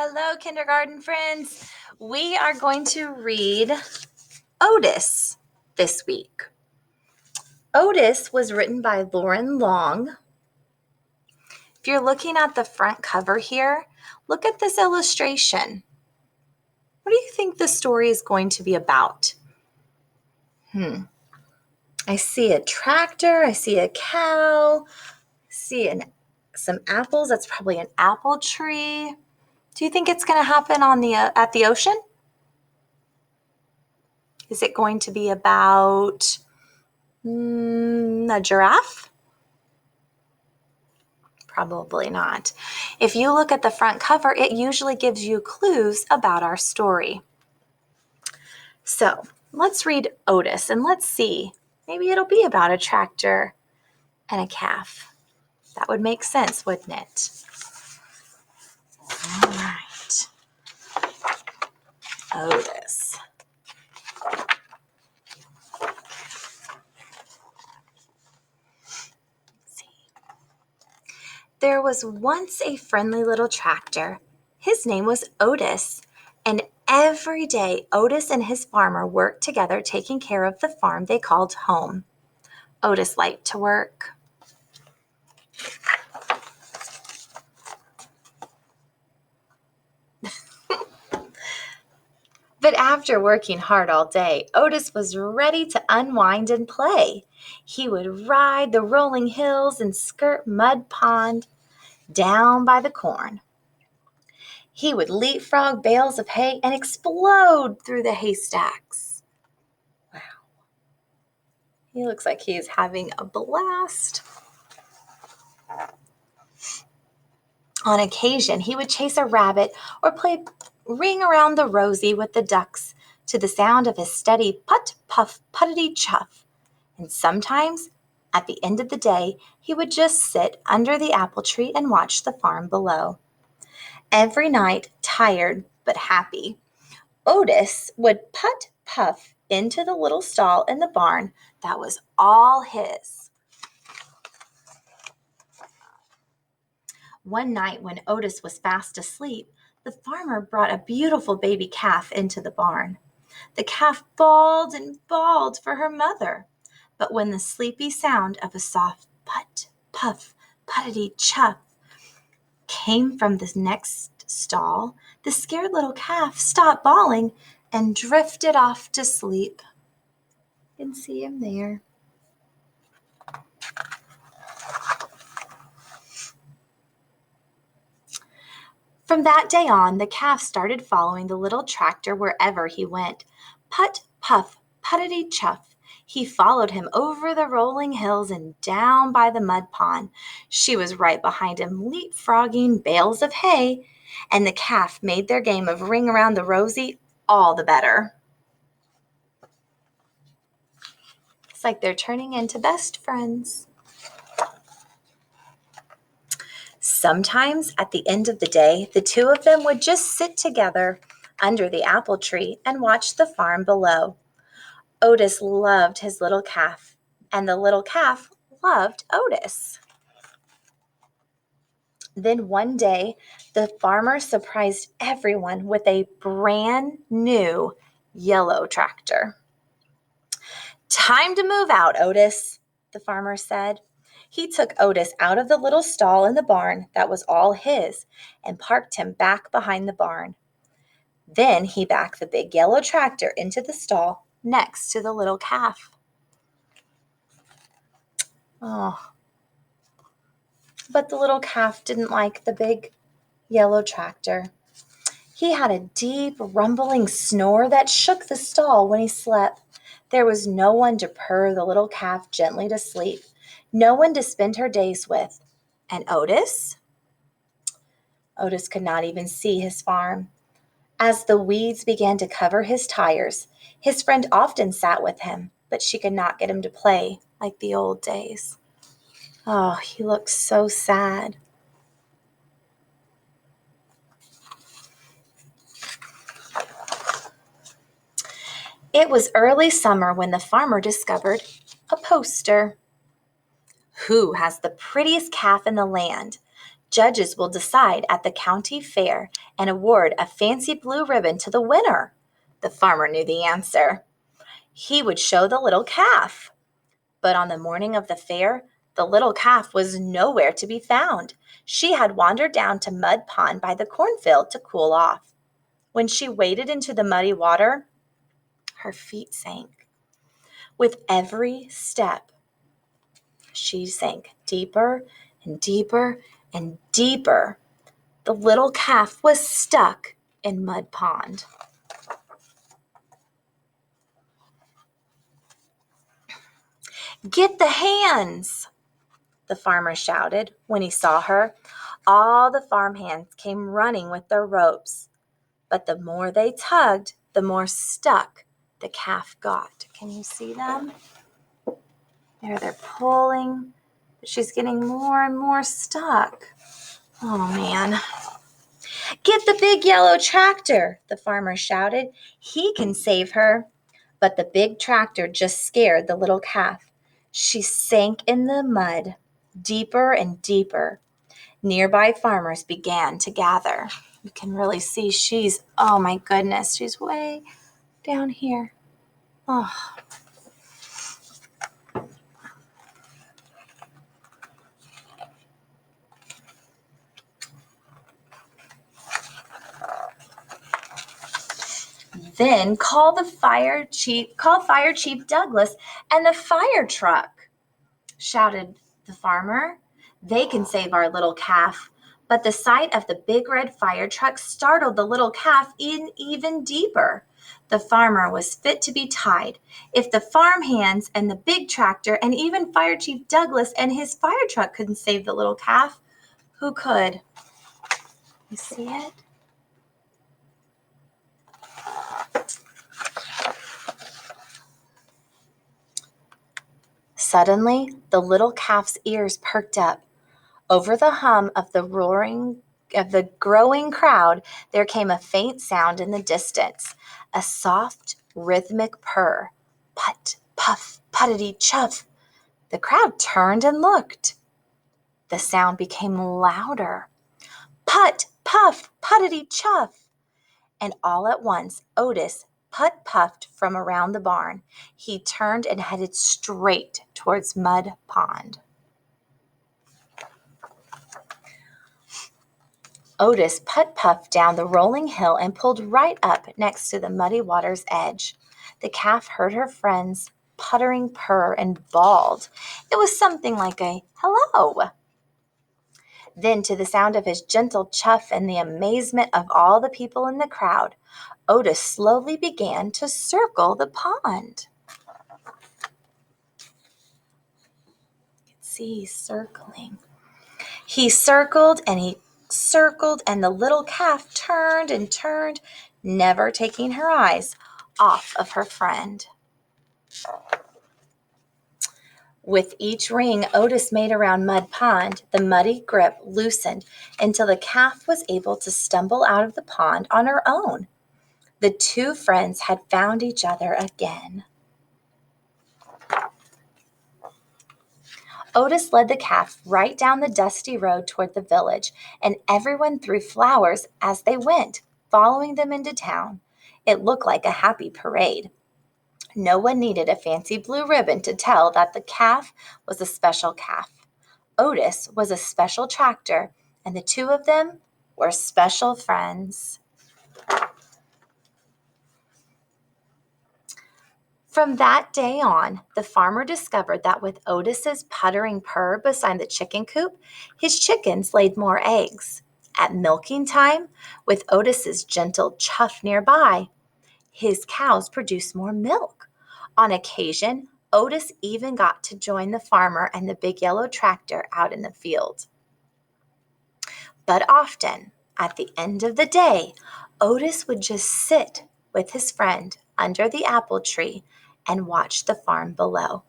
Hello, kindergarten friends. We are going to read Otis this week. Otis was written by Lauren Long. If you're looking at the front cover here, look at this illustration. What do you think the story is going to be about? I see a tractor, I see a cow, I see some apples. That's probably an apple tree. Do you think it's going to happen at the ocean? Is it going to be about a giraffe? Probably not. If you look at the front cover, it usually gives you clues about our story. So let's read Otis and let's see. Maybe it'll be about a tractor and a calf. That would make sense, wouldn't it? All right. Otis. There was once a friendly little tractor. His name was Otis, and every day Otis and his farmer worked together taking care of the farm they called home. Otis liked to work. But after working hard all day, Otis was ready to unwind and play. He would ride the rolling hills and skirt Mud Pond down by the corn. He would leapfrog bales of hay and explode through the haystacks. Wow. He looks like he is having a blast. On occasion, he would chase a rabbit or play ring around the rosy with the ducks to the sound of his steady put, puff, puttity chuff. And sometimes, at the end of the day, he would just sit under the apple tree and watch the farm below. Every night, tired but happy, Otis would put, puff into the little stall in the barn that was all his. One night when Otis was fast asleep, the farmer brought a beautiful baby calf into the barn. The calf bawled and bawled for her mother, but when the sleepy sound of a soft put, puff, puttity chuff came from the next stall, the scared little calf stopped bawling and drifted off to sleep. You can see him there. From that day on, the calf started following the little tractor wherever he went. Put, puff, puttity chuff. He followed him over the rolling hills and down by the mud pond. She was right behind him, leapfrogging bales of hay, and the calf made their game of ring around the rosy all the better. It's like they're turning into best friends. Sometimes at the end of the day, the two of them would just sit together under the apple tree and watch the farm below. Otis loved his little calf, and the little calf loved Otis. Then one day, the farmer surprised everyone with a brand new yellow tractor. "Time to move out, Otis," the farmer said. He took Otis out of the little stall in the barn that was all his and parked him back behind the barn. Then he backed the big yellow tractor into the stall next to the little calf. Oh, but the little calf didn't like the big yellow tractor. He had a deep, rumbling snore that shook the stall when he slept. There was no one to purr the little calf gently to sleep, no one to spend her days with. And Otis? Otis could not even see his farm. As the weeds began to cover his tires, his friend often sat with him, but she could not get him to play like the old days. Oh, he looked so sad. It was early summer when the farmer discovered a poster. "Who has the prettiest calf in the land? Judges will decide at the county fair and award a fancy blue ribbon to the winner. The farmer knew the answer. He would show the little calf. But on the morning of the fair, the little calf was nowhere to be found. She had wandered down to Mud Pond by the cornfield to cool off. When she waded into the muddy water, her feet sank. With every step, she sank deeper and deeper and deeper. The little calf was stuck in Mud Pond. "Get the hands!" the farmer shouted when he saw her. All the farm hands came running with their ropes, but the more they tugged, the more stuck the calf got. Can you see them? There, they're pulling, but she's getting more and more stuck. Oh, man. "Get the big yellow tractor," the farmer shouted. "He can save her." But the big tractor just scared the little calf. She sank in the mud, deeper and deeper. Nearby farmers began to gather. You can really see oh my goodness, she's way down here. Oh. Then call Fire Chief Douglas and the fire truck, shouted the farmer. "They can save our little calf." But the sight of the big red fire truck startled the little calf even deeper. The farmer was fit to be tied. If the farm hands and the big tractor and even Fire Chief Douglas and his fire truck couldn't save the little calf, who could? You see it? Suddenly, the little calf's ears perked up. Over the hum of the growing crowd, there came a faint sound in the distance, a soft, rhythmic purr. Put, puff, puttity, chuff. The crowd turned and looked. The sound became louder. Put, puff, puttity, chuff. And all at once, Otis puffed from around the barn. He turned and headed straight towards Mud Pond. Otis puffed down the rolling hill and pulled right up next to the muddy water's edge. The calf heard her friend's puttering purr and bawled. It was something like a hello. Then, to the sound of his gentle chuff and the amazement of all the people in the crowd, Otis slowly began to circle the pond. You can see he's circling. He circled and he circled, and the little calf turned and turned, never taking her eyes off of her friend. With each ring Otis made around Mud Pond, the muddy grip loosened until the calf was able to stumble out of the pond on her own. The two friends had found each other again. Otis led the calf right down the dusty road toward the village, and everyone threw flowers as they went, following them into town. It looked like a happy parade. No one needed a fancy blue ribbon to tell that the calf was a special calf. Otis was a special tractor, and the two of them were special friends. From that day on, the farmer discovered that with Otis's puttering purr beside the chicken coop, his chickens laid more eggs. At milking time, with Otis's gentle chuff nearby, his cows produced more milk. On occasion, Otis even got to join the farmer and the big yellow tractor out in the field. But often, at the end of the day, Otis would just sit with his friend under the apple tree and watch the farm below.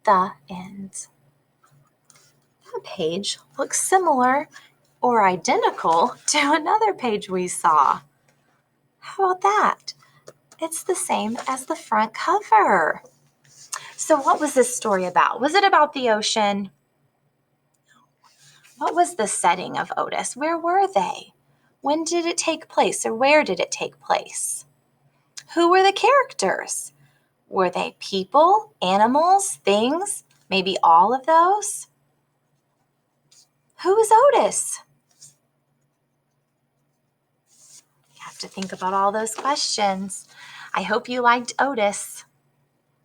The end. That page looks similar or identical to another page we saw. How about that? It's the same as the front cover. So what was this story about? Was it about the ocean? What was the setting of Otis? Where were they? When did it take place, or where did it take place? Who were the characters? Were they people, animals, things? Maybe all of those? Who is Otis? You have to think about all those questions. I hope you liked Otis.